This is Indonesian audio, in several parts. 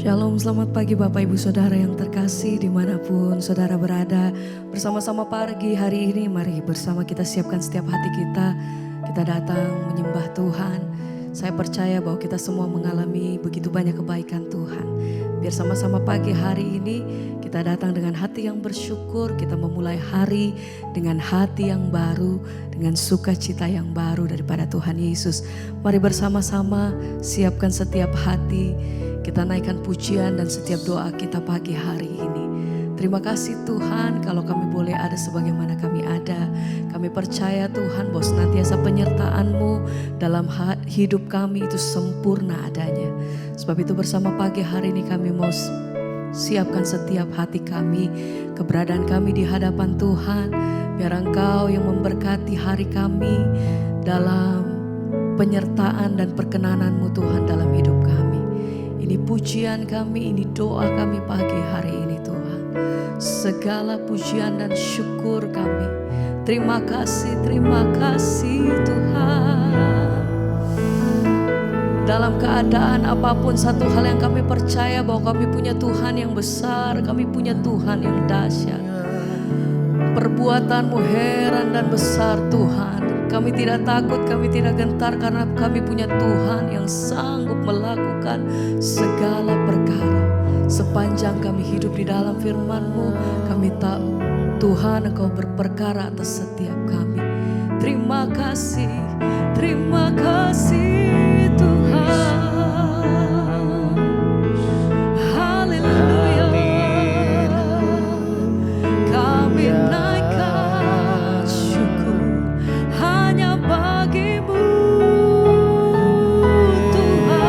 Shalom, selamat pagi Bapak Ibu Saudara yang terkasih dimanapun Saudara berada. Bersama-sama pagi hari ini mari bersama kita siapkan setiap hati kita. Kita datang menyembah Tuhan. Saya percaya bahwa kita semua mengalami begitu banyak kebaikan Tuhan. Biar sama-sama pagi hari ini kita datang dengan hati yang bersyukur. Kita memulai hari dengan hati yang baru, dengan sukacita yang baru daripada Tuhan Yesus. Mari bersama-sama siapkan setiap hati. Kita naikkan pujian dan setiap doa kita pagi hari ini. Terima kasih Tuhan kalau kami boleh ada sebagaimana kami ada. Kami percaya Tuhan bahwa senantiasa penyertaan-Mu dalam hidup kami itu sempurna adanya. Sebab itu bersama pagi hari ini kami mau siapkan setiap hati kami, keberadaan kami di hadapan Tuhan. Biar Engkau yang memberkati hari kami dalam penyertaan dan perkenanan-Mu Tuhan dalam hidup kami. Ini pujian kami, ini doa kami pagi hari ini Tuhan. Segala pujian dan syukur kami. Terima kasih Tuhan. Dalam keadaan apapun, satu hal yang kami percaya bahwa kami punya Tuhan yang besar, kami punya Tuhan yang dahsyat. Perbuatan-Mu heran dan besar Tuhan. Kami tidak takut, kami tidak gentar karena kami punya Tuhan yang sanggup melakukan segala perkara. Sepanjang kami hidup di dalam firman-Mu, kami tahu Tuhan Engkau berperkara atas setiap kami. Terima kasih Tuhan. Haleluya. Kami naikkan syukur hanya bagi-Mu Tuhan.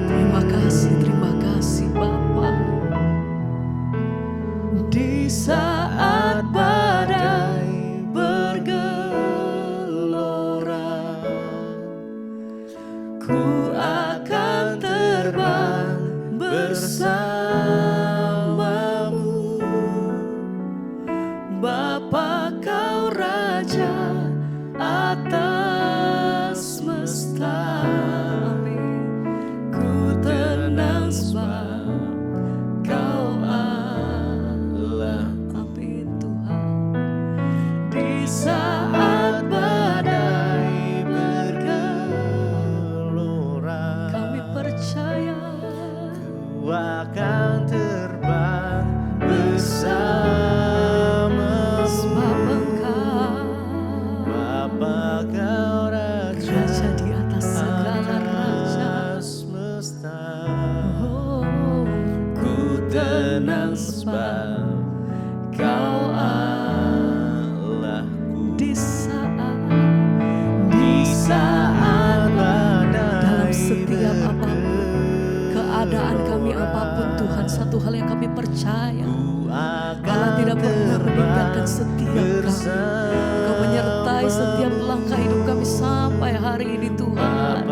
Terima kasih Bapa. Di saat badai bergelora, ku akan terbang bersama-Mu. Bapa Kau Raja atas semesta. Ku tenang sebab Kau Allah. Amin Tuhan. Di saat badai bergelora, kami percaya ku akan terbang bersama-Mu. Sebab Engkau Bapa Kau Raja di atas segala raja semesta. Ku tenang sebab Kau Allahku. Di saat badai, dalam setiap apapun keadaan kami apapun Tuhan, satu hal yang kami percaya, Allah tidak pernah meninggalkan setiap kami. Kau menyertai setiap langkah hidup kami sampai hari ini Tuhan.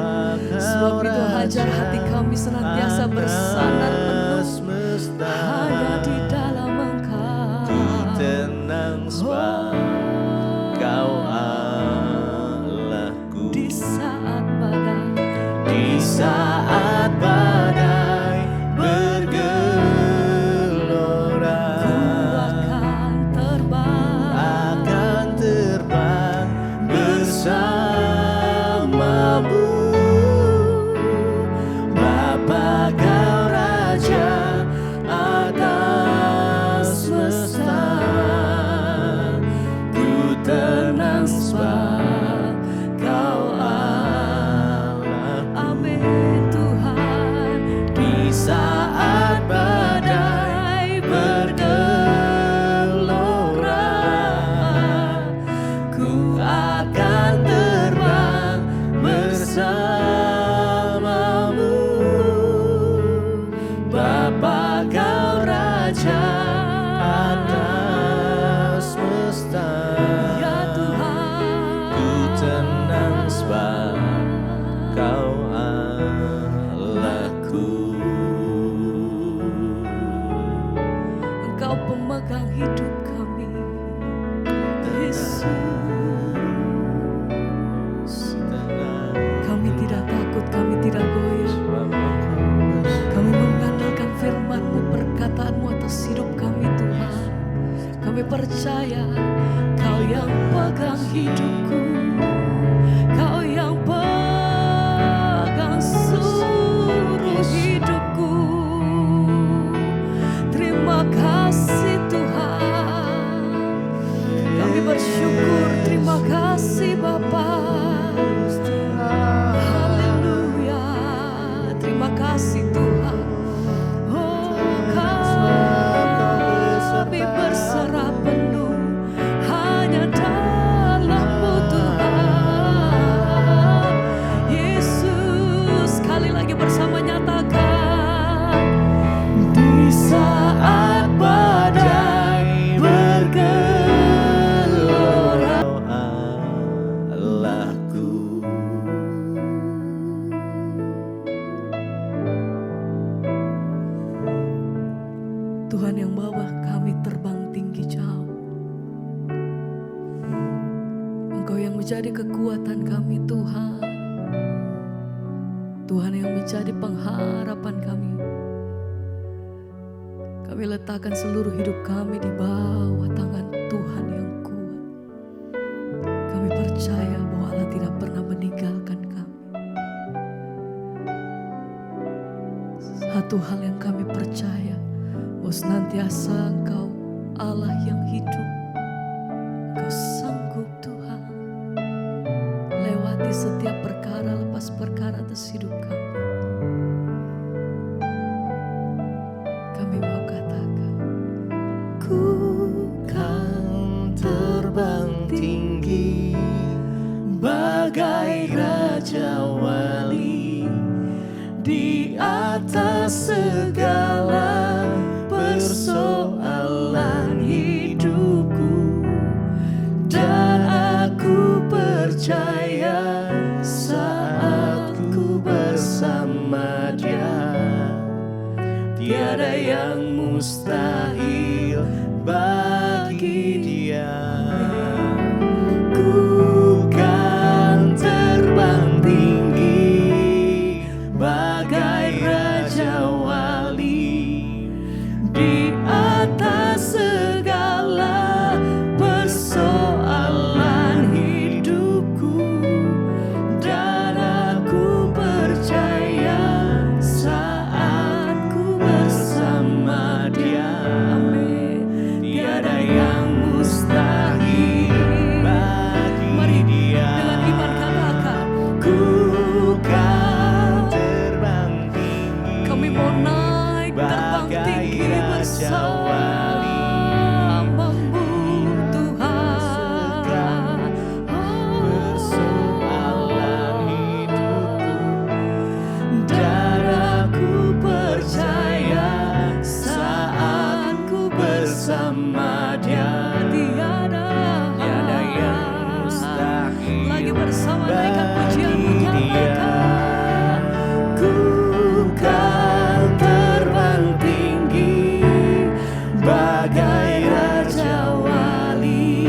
Sebab itu hajar hati kami senantiasa bersandar penuh hanya di dalam Engkau. Tenang sebab Kau Allahku. Di saat badai bergelora, ku akan terbang bersama-Mu. Bapa Kau Raja atas semesta. Ku tenang sebab Kau Allah. Amin Tuhan. Di saat badai bergelora, ku akan terbang bersama-Mu. Bapa Kau Raja atas semesta. Ya Tuhan. Ku tenang sebab Kau Allahku. Engkau pemegang hidup kami, Yesus. percaya Kau yang pegang hidupku, Kau yang pegang seluruh hidupku. Terima kasih Tuhan, kami bersyukur. Terima kasih Bapa. Haleluya. Terima kasih Tuhan. Oh, kami berserah penuh hanya dalam-Mu Tuhan. Yesus, sekali lagi bersama nyatakan, di saat badai bergelora, Allahku. Tuhan yang bawa kami terbang tinggi jauh. Engkau yang menjadi kekuatan kami Tuhan. Tuhan yang menjadi pengharapan kami. Kami letakkan seluruh hidup kami di bawah tangan Tuhan yang kuat. Kami percaya bahwa Allah tidak pernah meninggalkan kami. Satu hal yang kami percaya, bahwa senantiasa Engkau Allah yang hidup. Engkau sanggup Tuhan lewati setiap perkara lepas perkara atas hidup kami. Kami mau katakan, ku kan terbang tinggi bagai Raja Wali di atas segala persoalan hidupku, dan aku percaya saat ku bersama Dia, tiada yang mustahil bagi Dia. Ku kan terbang tinggi bagai Raja Wali di atas segala persoalan hidupku, dan aku percaya saat ku bersama Dia, amin, tiada yang mustahil bagi Dia. Dengan iman katakan, ku kan terbang tinggi. Kami mau naik terbang tinggi bersama-Mu Tuhan. Persoalan hidupku, dan aku percaya saat ku bersama Dia, tiada yang mustahil. Lagi bersama naikkan pujian menyatakan, ku kan terbang tinggi bagai Raja Wali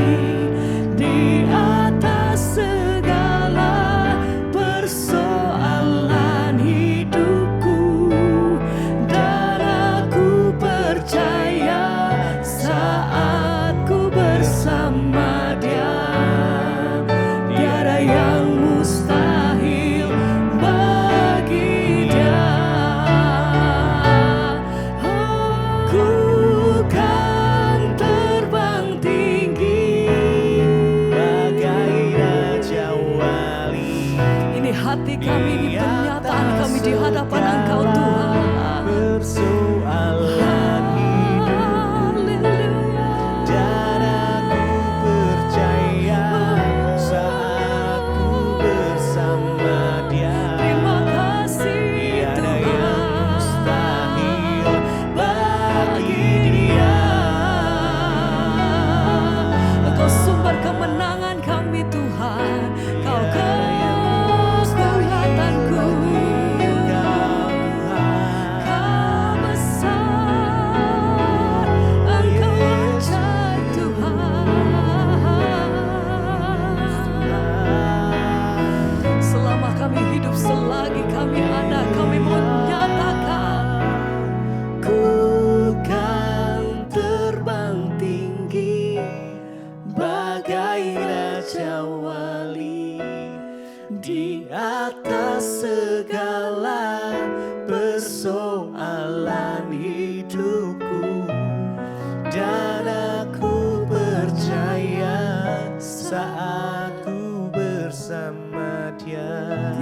di atas segala persoalan hidupku, dan aku percaya saat ku bersama Dia, tiada yang mustahil bagi Dia. Ku kan terbang tinggi bagai Raja Wali. Ini hati kami, ini pernyataan kami di hadapan Engkau Tuhan. Persoalan hidup, dan aku percaya saat ku bersama Dia. Terima kasih Tuhan, mustahil bagi Dia. Engkau sumber kemenangan kami Tuhan, Kau kekuatanku. Kau besar, Engkau ajaib Tuhan. Selama kami hidup, selagi kami ada, kami menyatakan, ku kan terbang tinggi atas segala persoalan hidupku, dan aku percaya saat ku bersama Dia,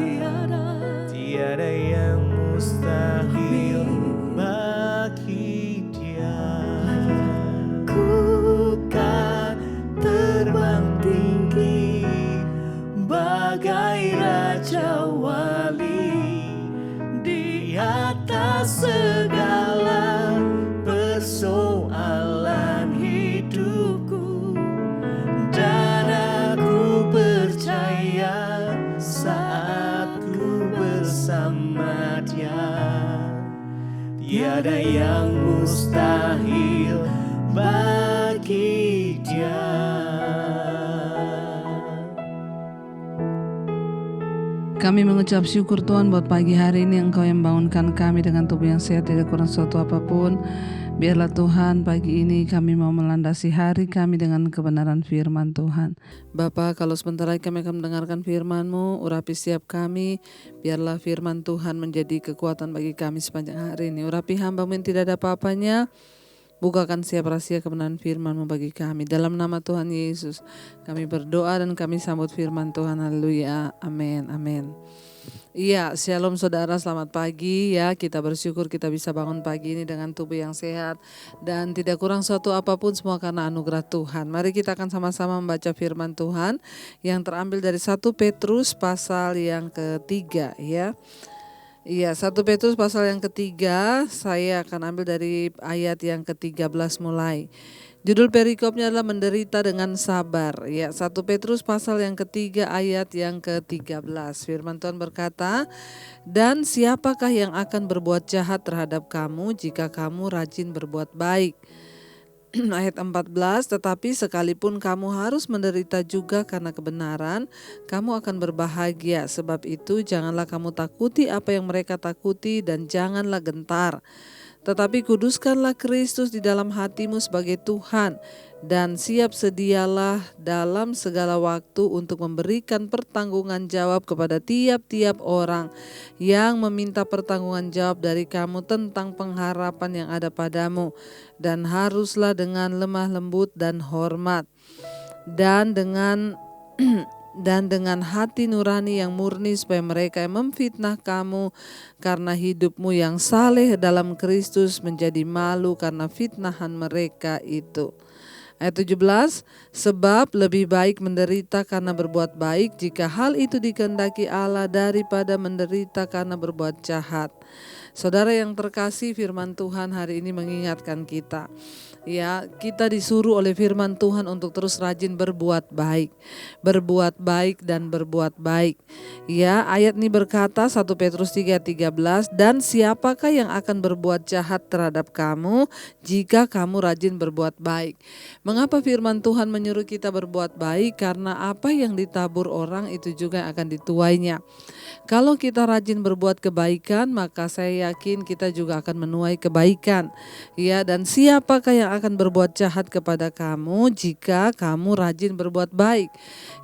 tiada yang mustahil bagi Dia. Ku kan terbang tinggi bagai raja wali di atas segala persoalan hidupku, dan aku percaya saat ku bersama Dia, tiada yang mustahil bagi Dia. Kami mengucap syukur Tuhan buat pagi hari ini Engkau yang bangunkan kami dengan tubuh yang sehat, tidak kurang suatu apapun. Biarlah Tuhan pagi ini kami mau melandasi hari kami dengan kebenaran firman Tuhan. Bapa, kalau sebentar lagi kami akan mendengarkan firman-Mu, urapi setiap kami. Biarlah firman Tuhan menjadi kekuatan bagi kami sepanjang hari ini. Urapi hamba-Mu yang tidak ada apa-apanya. Bukakan setiap rahasia kebenaran firman-Mu bagi kami. Dalam nama Tuhan Yesus kami berdoa dan kami sambut firman Tuhan. Haleluya. Amin. Amin. Iya, shalom saudara, selamat pagi ya. Kita bersyukur kita bisa bangun pagi ini dengan tubuh yang sehat dan tidak kurang suatu apapun, semua karena anugerah Tuhan. Mari kita akan sama-sama membaca firman Tuhan yang terambil dari 1 Petrus pasal yang ketiga ya. Iya, 1 Petrus pasal yang ketiga, saya akan ambil dari ayat yang ke-13 mulai. Judul perikopnya adalah menderita dengan sabar. Ya, 1 Petrus pasal yang ketiga ayat yang ke-13. Firman Tuhan berkata, "Dan siapakah yang akan berbuat jahat terhadap kamu jika kamu rajin berbuat baik?" Ayat 14, "Tetapi sekalipun kamu harus menderita juga karena kebenaran, kamu akan berbahagia. Sebab itu janganlah kamu takuti apa yang mereka takuti dan janganlah gentar. Tetapi kuduskanlah Kristus di dalam hatimu sebagai Tuhan, dan siap sedialah dalam segala waktu untuk memberikan pertanggungan jawab kepada tiap-tiap orang yang meminta pertanggungan jawab dari kamu tentang pengharapan yang ada padamu. Dan haruslah dengan lemah lembut dan hormat, dan dengan hati nurani yang murni, supaya mereka yang memfitnah kamu karena hidupmu yang saleh dalam Kristus menjadi malu karena fitnahan mereka itu." Ayat 17, "Sebab lebih baik menderita karena berbuat baik, jika hal itu dikehendaki Allah, daripada menderita karena berbuat jahat." Saudara yang terkasih, firman Tuhan hari ini mengingatkan kita. Ya, kita disuruh oleh firman Tuhan untuk terus rajin berbuat baik dan berbuat baik. Ya, ayat ini berkata 1 Petrus 3:13, "Dan siapakah yang akan berbuat jahat terhadap kamu jika kamu rajin berbuat baik?" Mengapa firman Tuhan menyuruh kita berbuat baik? Karena apa yang ditabur orang itu juga akan dituainya. Kalau kita rajin berbuat kebaikan, maka saya yakin kita juga akan menuai kebaikan. Ya, dan siapakah yang akan berbuat jahat kepada kamu jika kamu rajin berbuat baik?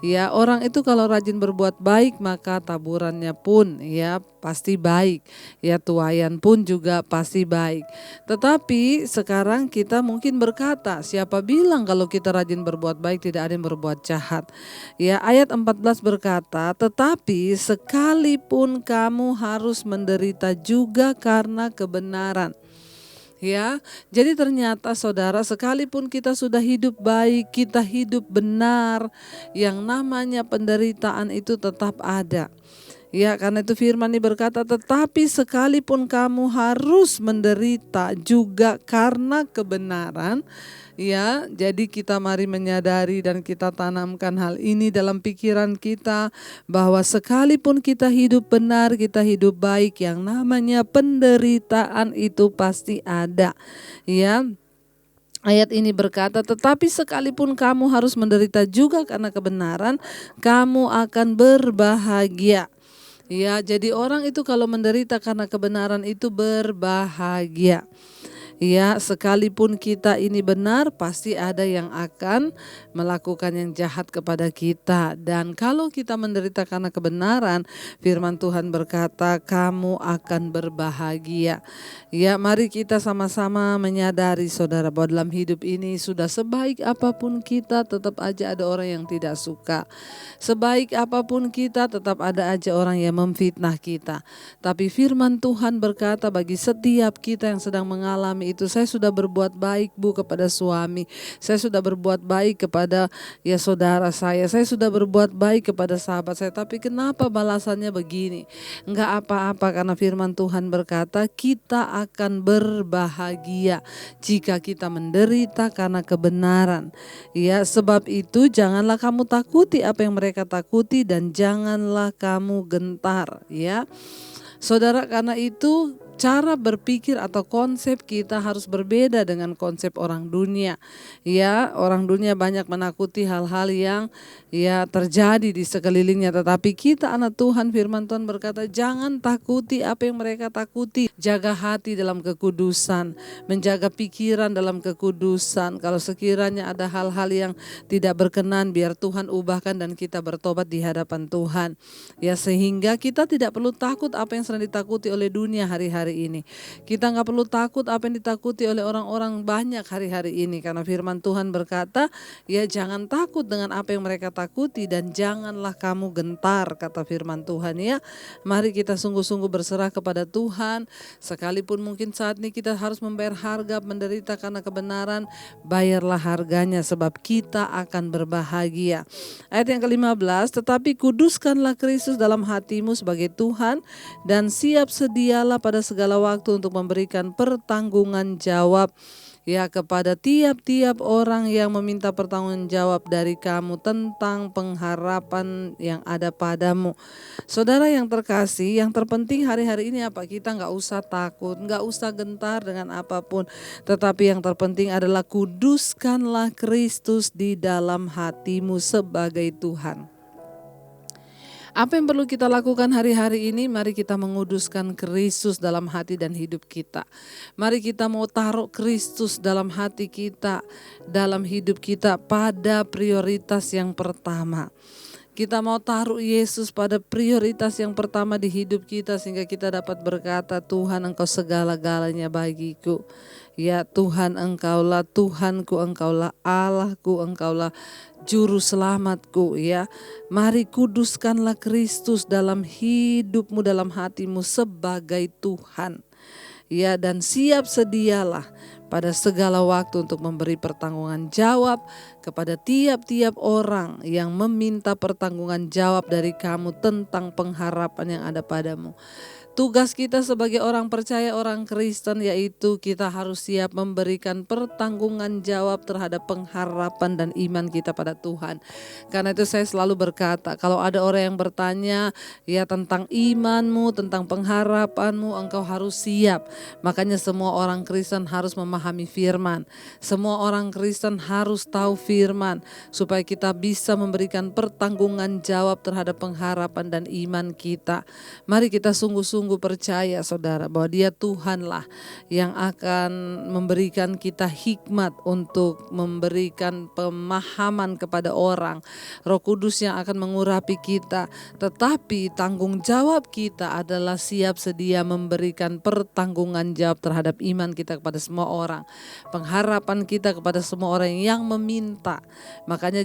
Ya, orang itu kalau rajin berbuat baik, maka taburannya pun ya pasti baik. Ya, tuaian pun juga pasti baik. Tetapi sekarang kita mungkin berkata, siapa bilang kalau kita rajin berbuat baik tidak ada yang berbuat jahat? Ya, ayat 14 berkata, "Tetapi sekalipun kamu harus menderita juga karena kebenaran." Ya, jadi ternyata saudara, sekalipun kita sudah hidup baik, kita hidup benar, yang namanya penderitaan itu tetap ada. Ya, karena itu firman ini berkata, "Tetapi sekalipun kamu harus menderita juga karena kebenaran." Ya, jadi kita mari menyadari dan kita tanamkan hal ini dalam pikiran kita, bahwa sekalipun kita hidup benar, kita hidup baik, yang namanya penderitaan itu pasti ada. Ya. Ayat ini berkata, "Tetapi sekalipun kamu harus menderita juga karena kebenaran, kamu akan berbahagia." Ya, jadi orang itu kalau menderita karena kebenaran itu berbahagia. Ya, sekalipun kita ini benar, pasti ada yang akan melakukan yang jahat kepada kita. Dan kalau kita menderita karena kebenaran, firman Tuhan berkata, kamu akan berbahagia. Ya, mari kita sama-sama menyadari saudara bahwa dalam hidup ini sudah sebaik apapun kita, tetap aja ada orang yang tidak suka. Sebaik apapun kita, tetap ada aja orang yang memfitnah kita. Tapi firman Tuhan berkata bagi setiap kita yang sedang mengalami itu, saya sudah berbuat baik Bu kepada suami, saya sudah berbuat baik kepada saudara saya sudah berbuat baik kepada sahabat saya, tapi kenapa balasannya begini? Enggak apa-apa, karena firman Tuhan berkata kita akan berbahagia jika kita menderita karena kebenaran. Ya, sebab itu janganlah kamu takuti apa yang mereka takuti, dan janganlah kamu gentar. Ya saudara, karena itu cara berpikir atau konsep kita harus berbeda dengan konsep orang dunia. Ya, orang dunia banyak menakuti hal-hal yang terjadi di sekelilingnya, tetapi kita anak Tuhan, firman Tuhan berkata jangan takuti apa yang mereka takuti. Jaga hati dalam kekudusan, menjaga pikiran dalam kekudusan. Kalau sekiranya ada hal-hal yang tidak berkenan, biar Tuhan ubahkan dan kita bertobat di hadapan Tuhan. Ya, sehingga kita tidak perlu takut apa yang sedang ditakuti oleh dunia hari-hari ini. Kita nggak perlu takut apa yang ditakuti oleh orang-orang banyak hari-hari ini, karena firman Tuhan berkata, ya jangan takut dengan apa yang mereka takuti, dan janganlah kamu gentar, kata firman Tuhan. Ya, mari kita sungguh-sungguh berserah kepada Tuhan. Sekalipun mungkin saat ini kita harus membayar harga menderita karena kebenaran, bayarlah harganya, sebab kita akan berbahagia. Ayat yang ke-15, tetapi kuduskanlah Kristus dalam hatimu sebagai Tuhan, dan siap sedialah pada segala waktu untuk memberikan pertanggungan jawab kepada tiap-tiap orang yang meminta pertanggungan jawab dari kamu tentang pengharapan yang ada padamu. Saudara yang terkasih, yang terpenting hari-hari ini apa? Kita nggak usah takut, nggak usah gentar dengan apapun, tetapi yang terpenting adalah kuduskanlah Kristus di dalam hatimu sebagai Tuhan. Apa yang perlu kita lakukan hari-hari ini? Mari kita menguduskan Kristus dalam hati dan hidup kita. Mari kita mau taruh Kristus dalam hati kita, dalam hidup kita pada prioritas yang pertama. Kita mau taruh Yesus pada prioritas yang pertama di hidup kita, sehingga kita dapat berkata, Tuhan Engkau segala-galanya bagiku. Ya Tuhan, Engkaulah Tuhanku, Engkaulah Allahku, Engkaulah Juru Selamatku. Ya, mari kuduskanlah Kristus dalam hidupmu, dalam hatimu sebagai Tuhan. Ya, dan siap sedialah pada segala waktu untuk memberi pertanggungan jawab kepada tiap-tiap orang yang meminta pertanggungan jawab dari kamu tentang pengharapan yang ada padamu. Tugas kita sebagai orang percaya, orang Kristen, yaitu kita harus siap memberikan pertanggungan jawab terhadap pengharapan dan iman kita pada Tuhan. Karena itu saya selalu berkata, kalau ada orang yang bertanya tentang imanmu, tentang pengharapanmu, engkau harus siap. Makanya semua orang Kristen harus memahami firman. Semua orang Kristen harus tahu firman, supaya kita bisa memberikan pertanggungan jawab terhadap pengharapan dan iman kita. Mari kita sungguh-sungguh percaya saudara bahwa Dia Tuhanlah yang akan memberikan kita hikmat untuk memberikan pemahaman kepada orang. Roh Kudus yang akan mengurapi kita, tetapi tanggung jawab kita adalah siap sedia memberikan pertanggungan jawab terhadap iman kita kepada semua orang, pengharapan kita kepada semua orang yang meminta. Makanya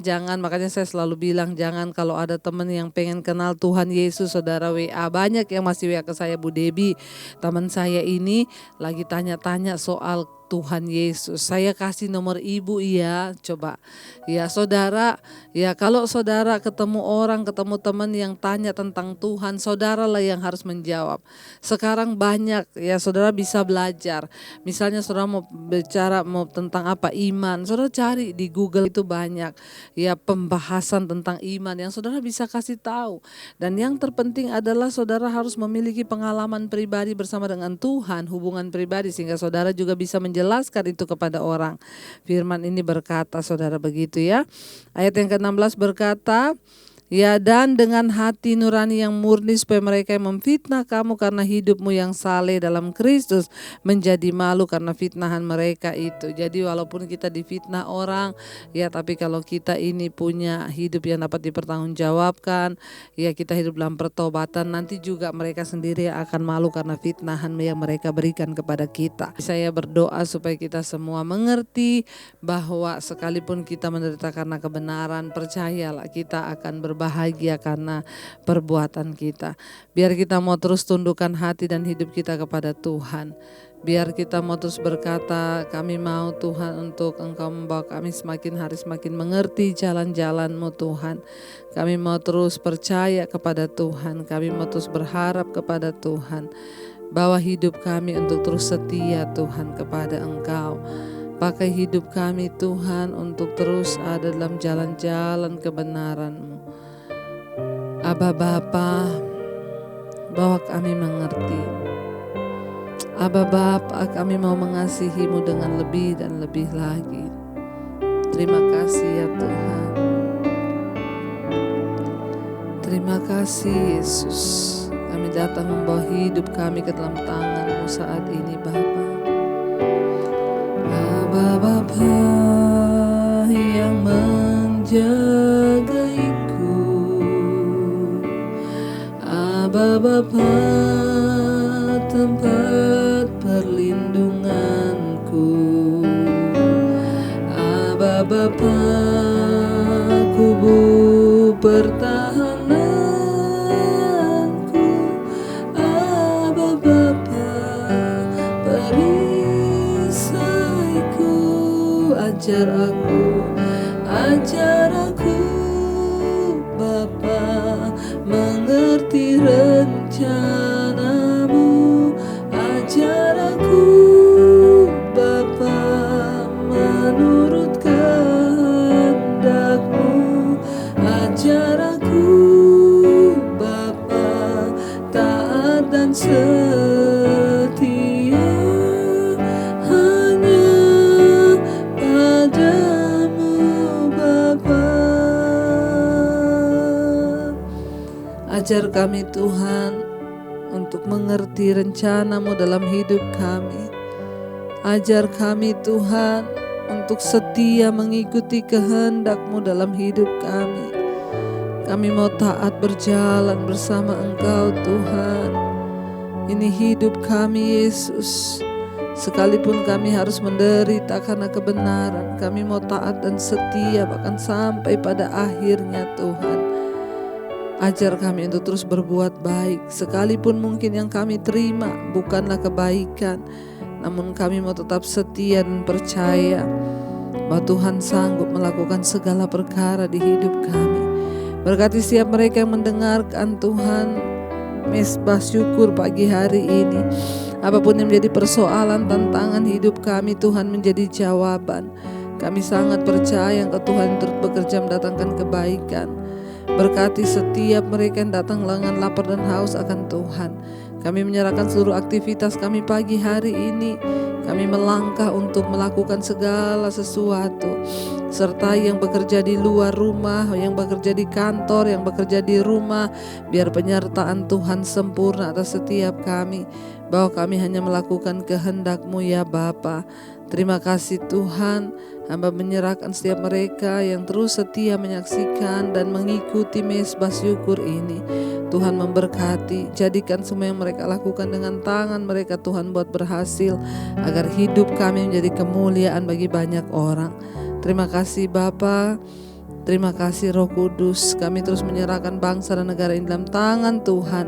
saya selalu bilang, jangan kalau ada teman yang pengen kenal Tuhan Yesus, saudara WA. Banyak yang masih WA ke saya, Bu Debbie, teman saya ini lagi tanya-tanya soal Tuhan Yesus. Saya kasih nomor ibu, iya, coba. Ya saudara, ya kalau saudara ketemu orang, ketemu teman yang tanya tentang Tuhan, saudaralah yang harus menjawab. Sekarang banyak saudara bisa belajar. Misalnya saudara mau bicara tentang apa, iman, saudara cari di Google, itu banyak pembahasan tentang iman yang saudara bisa kasih tahu. Dan yang terpenting adalah saudara harus memiliki pengalaman pribadi bersama dengan Tuhan, hubungan pribadi, sehingga saudara juga bisa menjelaskan itu kepada orang. Firman ini berkata saudara begitu ya. Ayat yang ke-16 berkata, Ya, dan dengan hati nurani yang murni supaya mereka yang memfitnah kamu karena hidupmu yang saleh dalam Kristus menjadi malu karena fitnahan mereka itu. Jadi walaupun kita difitnah orang, ya tapi kalau kita ini punya hidup yang dapat dipertanggungjawabkan, ya kita hidup dalam pertobatan, nanti juga mereka sendiri akan malu karena fitnahan yang mereka berikan kepada kita. Saya berdoa supaya kita semua mengerti bahwa sekalipun kita menderita karena kebenaran, percayalah kita akan berbahagia karena perbuatan kita. Biar kita mau terus tundukkan hati dan hidup kita kepada Tuhan. Biar kita mau terus berkata, kami mau Tuhan untuk Engkau membawa kami semakin hari semakin mengerti jalan-jalan-Mu Tuhan. Kami mau terus percaya kepada Tuhan, kami mau terus berharap kepada Tuhan. Bawa hidup kami untuk terus setia Tuhan kepada Engkau. Pakai hidup kami Tuhan untuk terus ada dalam jalan-jalan kebenaran-Mu. Aba Bapa, bawa kami mengerti. Aba Bapa, kami mau mengasihi-Mu dengan lebih dan lebih lagi. Terima kasih ya Tuhan. Terima kasih Yesus. Kami datang membawa hidup kami ke dalam tangan-Mu saat ini Bapa. Aba Bapa yang menjagaiku, Aba Bapa tempat perlindunganku, Aba Bapa kubu pertahananku, Aba Bapa perisaiku. Ajar aku Bapa mengerti rencana-Mu. Ajar aku Bapa menurut kehendak-Mu. Ajar aku Bapa taat dan setia hanya padamu Bapa. Ajar kami Tuhan untuk mengerti rencana-Mu dalam hidup kami. Ajar kami Tuhan untuk setia mengikuti kehendak-Mu dalam hidup kami. Kami mau taat berjalan bersama Engkau Tuhan. Ini hidup kami Yesus. Sekalipun kami harus menderita karena kebenaran, kami mau taat dan setia bahkan sampai pada akhirnya Tuhan. Ajar kami untuk terus berbuat baik, sekalipun mungkin yang kami terima bukanlah kebaikan, namun kami mau tetap setia dan percaya bahwa Tuhan sanggup melakukan segala perkara di hidup kami. Berkati setiap mereka yang mendengarkan Tuhan, mesbah syukur pagi hari ini. Apapun yang menjadi persoalan, tantangan hidup kami, Tuhan menjadi jawaban. Kami sangat percaya Engkau Tuhan turut bekerja mendatangkan kebaikan. Berkati setiap mereka yang datang dengan lapar dan haus akan Tuhan. Kami menyerahkan seluruh aktivitas kami pagi hari ini. Kami melangkah untuk melakukan segala sesuatu. Serta yang bekerja di luar rumah, yang bekerja di kantor, yang bekerja di rumah, biar penyertaan Tuhan sempurna atas setiap kami. Bahwa kami hanya melakukan kehendak-Mu ya Bapa. Terima kasih Tuhan. Hamba menyerahkan setiap mereka yang terus setia menyaksikan dan mengikuti mesbah syukur ini. Tuhan memberkati, jadikan semua yang mereka lakukan dengan tangan mereka Tuhan buat berhasil, agar hidup kami menjadi kemuliaan bagi banyak orang. Terima kasih Bapa, terima kasih Roh Kudus. Kami terus menyerahkan bangsa dan negara ini dalam tangan Tuhan.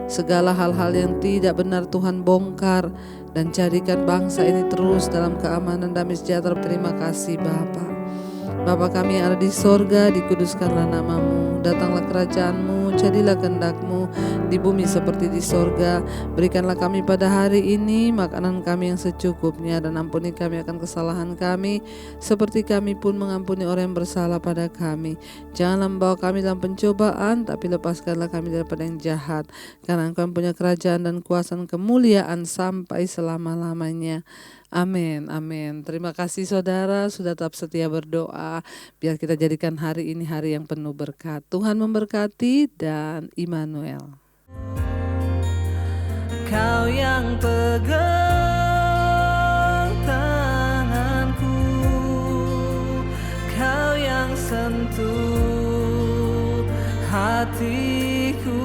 Segala hal-hal yang tidak benar Tuhan bongkar, dan jadikan bangsa ini terus dalam keamanan damai sejahtera. Terima kasih Bapa. Bapa kami yang ada di sorga, dikuduskanlah nama-Mu, datanglah kerajaan-Mu, jadilah kehendak-Mu di bumi seperti di sorga. Berikanlah kami pada hari ini makanan kami yang secukupnya, dan ampuni kami akan kesalahan kami, seperti kami pun mengampuni orang yang bersalah pada kami. Janganlah membawa kami dalam pencobaan, tapi lepaskanlah kami daripada yang jahat. Karena Engkau punya kerajaan dan kuasa dan kemuliaan sampai selama-lamanya. Amin, amin. Terima kasih saudara sudah tetap setia berdoa. Biar kita jadikan hari ini hari yang penuh berkat. Tuhan memberkati dan Immanuel. Kau yang pegang tanganku, Kau yang sentuh hatiku,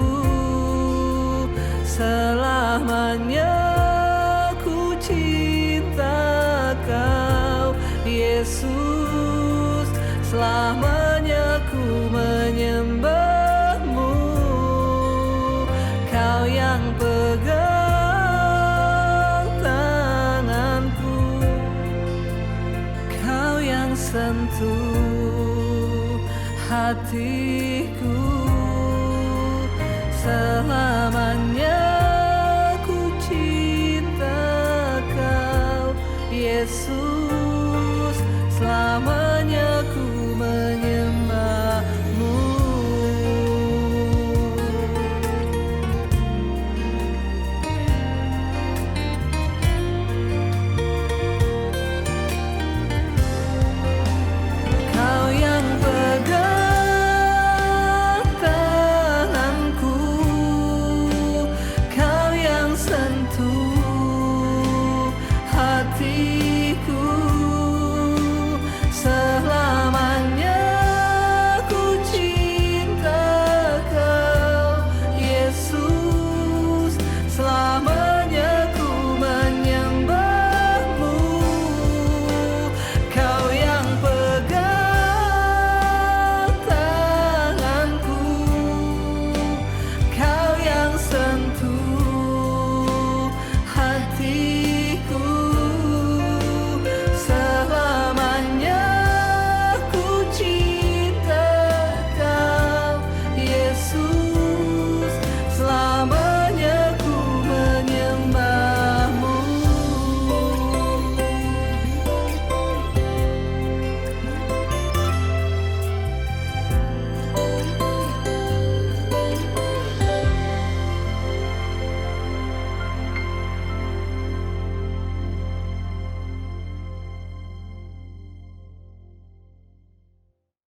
selamanya ku cinta Kau, Yesus, selamanya ku menyembahmu. Kau yang pegang tanganku, Kau yang sentuh hatiku, selamanya